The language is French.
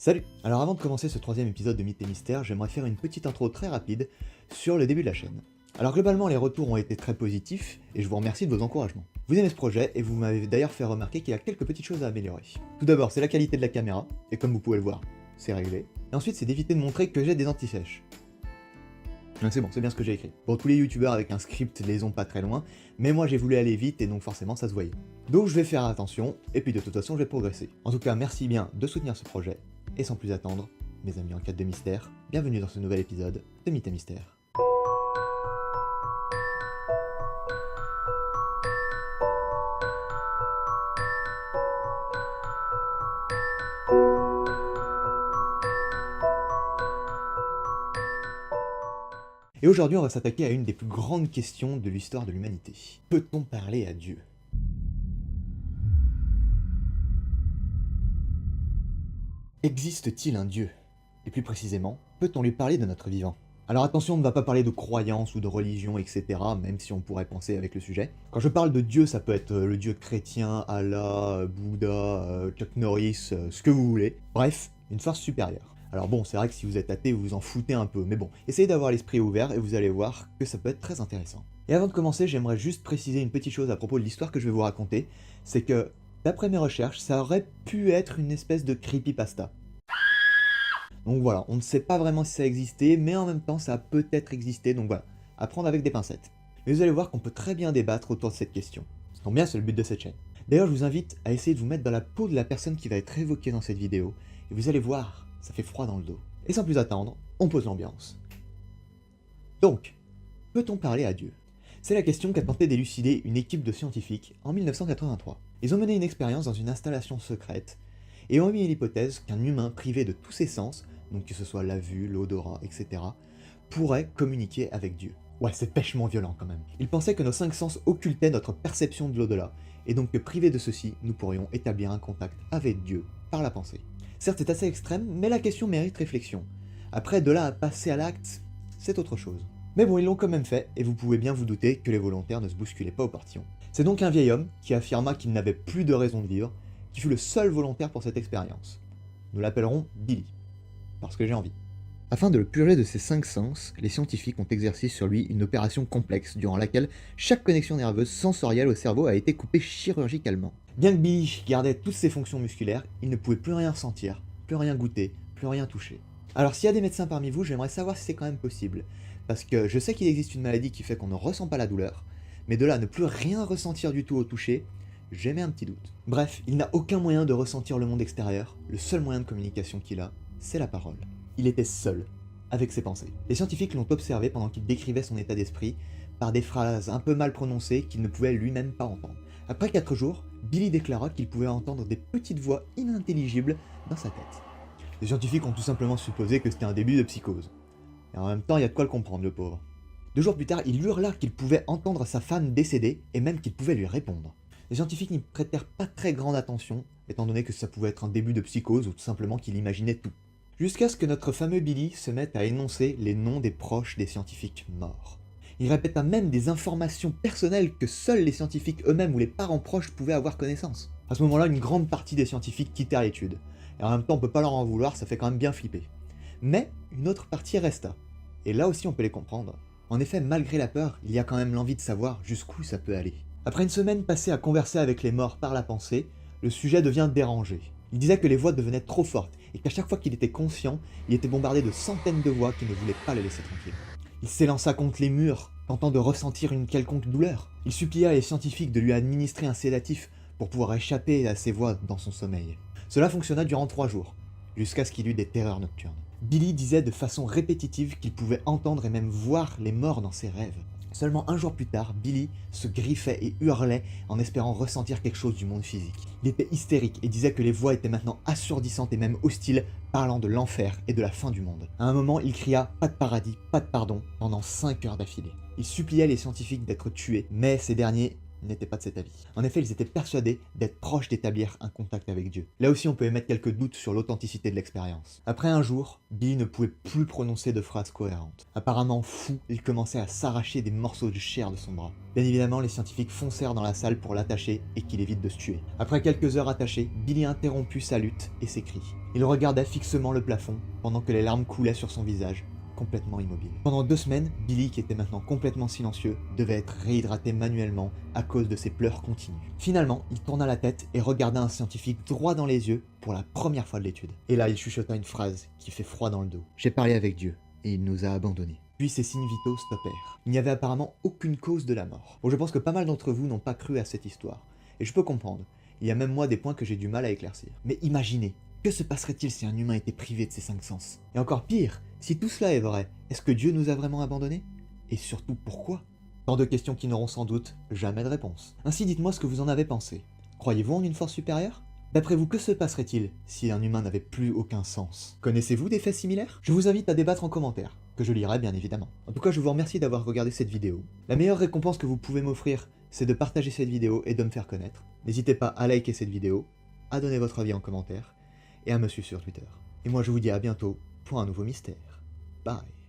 Salut! Alors avant de commencer ce troisième épisode de Mythes et Mystères, j'aimerais faire une petite intro très rapide sur le début de la chaîne. Alors globalement les retours ont été très positifs et je vous remercie de vos encouragements. Vous aimez ce projet et vous m'avez d'ailleurs fait remarquer qu'il y a quelques petites choses à améliorer. Tout d'abord c'est la qualité de la caméra, et comme vous pouvez le voir, c'est réglé. Et ensuite c'est d'éviter de montrer que j'ai des anti-sèches. C'est bon, c'est bien ce que j'ai écrit. Bon, tous les youtubeurs avec un script les ont pas très loin, mais moi j'ai voulu aller vite et donc forcément ça se voyait. Donc je vais faire attention, et puis de toute façon je vais progresser. En tout cas, merci bien de soutenir ce projet, et sans plus attendre, mes amis en quête de mystère, bienvenue dans ce nouvel épisode de Mythes et Mystères. Et aujourd'hui, on va s'attaquer à une des plus grandes questions de l'histoire de l'humanité. Peut-on parler à Dieu? Existe-t-il un Dieu? Et plus précisément, peut-on lui parler de notre vivant? Alors attention, on ne va pas parler de croyance ou de religion, etc., même si on pourrait penser avec le sujet. Quand je parle de Dieu, ça peut être le Dieu chrétien, Allah, Bouddha, Chuck Norris, ce que vous voulez. Bref, une force supérieure. Alors bon, c'est vrai que si vous êtes athée, vous vous en foutez un peu, mais bon, essayez d'avoir l'esprit ouvert et vous allez voir que ça peut être très intéressant. Et avant de commencer, j'aimerais juste préciser une petite chose à propos de l'histoire que je vais vous raconter, c'est que, d'après mes recherches, ça aurait pu être une espèce de creepypasta. Donc voilà, on ne sait pas vraiment si ça a existé, mais en même temps ça a peut-être existé, donc voilà, à prendre avec des pincettes. Mais vous allez voir qu'on peut très bien débattre autour de cette question. Ça tombe bien, c'est le but de cette chaîne. D'ailleurs, je vous invite à essayer de vous mettre dans la peau de la personne qui va être évoquée dans cette vidéo, et vous allez voir, ça fait froid dans le dos. Et sans plus attendre, on pose l'ambiance. Donc, peut-on parler à Dieu? C'est la question qu'a tenté d'élucider une équipe de scientifiques en 1983. Ils ont mené une expérience dans une installation secrète, et ont émis l'hypothèse qu'un humain privé de tous ses sens, donc que ce soit la vue, l'odorat, etc., pourrait communiquer avec Dieu. Ouais, c'est pêchement violent quand même. Ils pensaient que nos 5 sens occultaient notre perception de l'au-delà, et donc que privés de ceci, nous pourrions établir un contact avec Dieu par la pensée. Certes, c'est assez extrême, mais la question mérite réflexion. Après, de là à passer à l'acte, c'est autre chose. Mais bon, ils l'ont quand même fait, et vous pouvez bien vous douter que les volontaires ne se bousculaient pas au portillon. C'est donc un vieil homme qui affirma qu'il n'avait plus de raison de vivre, qui fut le seul volontaire pour cette expérience. Nous l'appellerons Billy, parce que j'ai envie. Afin de le purger de ses 5 sens, les scientifiques ont exercé sur lui une opération complexe, durant laquelle chaque connexion nerveuse sensorielle au cerveau a été coupée chirurgicalement. Bien que Billy gardait toutes ses fonctions musculaires, il ne pouvait plus rien sentir, plus rien goûter, plus rien toucher. Alors s'il y a des médecins parmi vous, j'aimerais savoir si c'est quand même possible, parce que je sais qu'il existe une maladie qui fait qu'on ne ressent pas la douleur, mais de là à ne plus rien ressentir du tout au toucher, j'émets un petit doute. Bref, il n'a aucun moyen de ressentir le monde extérieur, le seul moyen de communication qu'il a, c'est la parole. Il était seul, avec ses pensées. Les scientifiques l'ont observé pendant qu'il décrivait son état d'esprit, par des phrases un peu mal prononcées qu'il ne pouvait lui-même pas entendre. Après 4 jours, Billy déclara qu'il pouvait entendre des petites voix inintelligibles dans sa tête. Les scientifiques ont tout simplement supposé que c'était un début de psychose. Et en même temps, il y a de quoi le comprendre, le pauvre. 2 jours plus tard, il hurla qu'il pouvait entendre sa femme décédée, et même qu'il pouvait lui répondre. Les scientifiques n'y prêtèrent pas très grande attention, étant donné que ça pouvait être un début de psychose ou tout simplement qu'il imaginait tout. Jusqu'à ce que notre fameux Billy se mette à énoncer les noms des proches des scientifiques morts. Il répéta même des informations personnelles que seuls les scientifiques eux-mêmes ou les parents proches pouvaient avoir connaissance. À ce moment-là, une grande partie des scientifiques quittèrent l'étude. Et en même temps, on peut pas leur en vouloir, ça fait quand même bien flipper. Mais une autre partie resta. Et là aussi, on peut les comprendre. En effet, malgré la peur, il y a quand même l'envie de savoir jusqu'où ça peut aller. Après une semaine passée à converser avec les morts par la pensée, le sujet devient dérangé. Il disait que les voix devenaient trop fortes, et qu'à chaque fois qu'il était conscient, il était bombardé de centaines de voix qui ne voulaient pas le laisser tranquille. Il s'élança contre les murs, tentant de ressentir une quelconque douleur. Il supplia les scientifiques de lui administrer un sédatif pour pouvoir échapper à ces voix dans son sommeil. Cela fonctionna durant 3 jours, jusqu'à ce qu'il eût des terreurs nocturnes. Billy disait de façon répétitive qu'il pouvait entendre et même voir les morts dans ses rêves. Seulement 1 jour plus tard, Billy se griffait et hurlait en espérant ressentir quelque chose du monde physique. Il était hystérique et disait que les voix étaient maintenant assourdissantes et même hostiles, parlant de l'enfer et de la fin du monde. À un moment, il cria « pas de paradis, pas de pardon » pendant 5 heures d'affilée. Il suppliait les scientifiques d'être tués, mais ces derniers n'étaient pas de cet avis. En effet, ils étaient persuadés d'être proches d'établir un contact avec Dieu. Là aussi, on peut émettre quelques doutes sur l'authenticité de l'expérience. Après un jour, Billy ne pouvait plus prononcer de phrases cohérentes. Apparemment fou, il commençait à s'arracher des morceaux de chair de son bras. Bien évidemment, les scientifiques foncèrent dans la salle pour l'attacher et qu'il évite de se tuer. Après quelques heures attachées, Billy interromput sa lutte et ses cris. Il regardait fixement le plafond pendant que les larmes coulaient sur son visage, complètement immobile. Pendant 2 semaines, Billy, qui était maintenant complètement silencieux, devait être réhydraté manuellement à cause de ses pleurs continus. Finalement, il tourna la tête et regarda un scientifique droit dans les yeux pour la première fois de l'étude. Et là, il chuchota une phrase qui fait froid dans le dos. « J'ai parlé avec Dieu, et il nous a abandonnés. » Puis ses signes vitaux stoppèrent. Il n'y avait apparemment aucune cause de la mort. Bon, je pense que pas mal d'entre vous n'ont pas cru à cette histoire. Et je peux comprendre. Il y a même moi des points que j'ai du mal à éclaircir. Mais imaginez, que se passerait-il si un humain était privé de ses 5 sens? Et encore pire, si tout cela est vrai, est-ce que Dieu nous a vraiment abandonnés? Et surtout, pourquoi? Tant de questions qui n'auront sans doute jamais de réponse. Ainsi, dites-moi ce que vous en avez pensé. Croyez-vous en une force supérieure? D'après vous, que se passerait-il si un humain n'avait plus aucun sens? Connaissez-vous des faits similaires? Je vous invite à débattre en commentaire, que je lirai bien évidemment. En tout cas, je vous remercie d'avoir regardé cette vidéo. La meilleure récompense que vous pouvez m'offrir, c'est de partager cette vidéo et de me faire connaître. N'hésitez pas à liker cette vidéo, à donner votre avis en commentaire, et à me suivre sur Twitter. Et moi je vous dis à bientôt pour un nouveau mystère. Bye.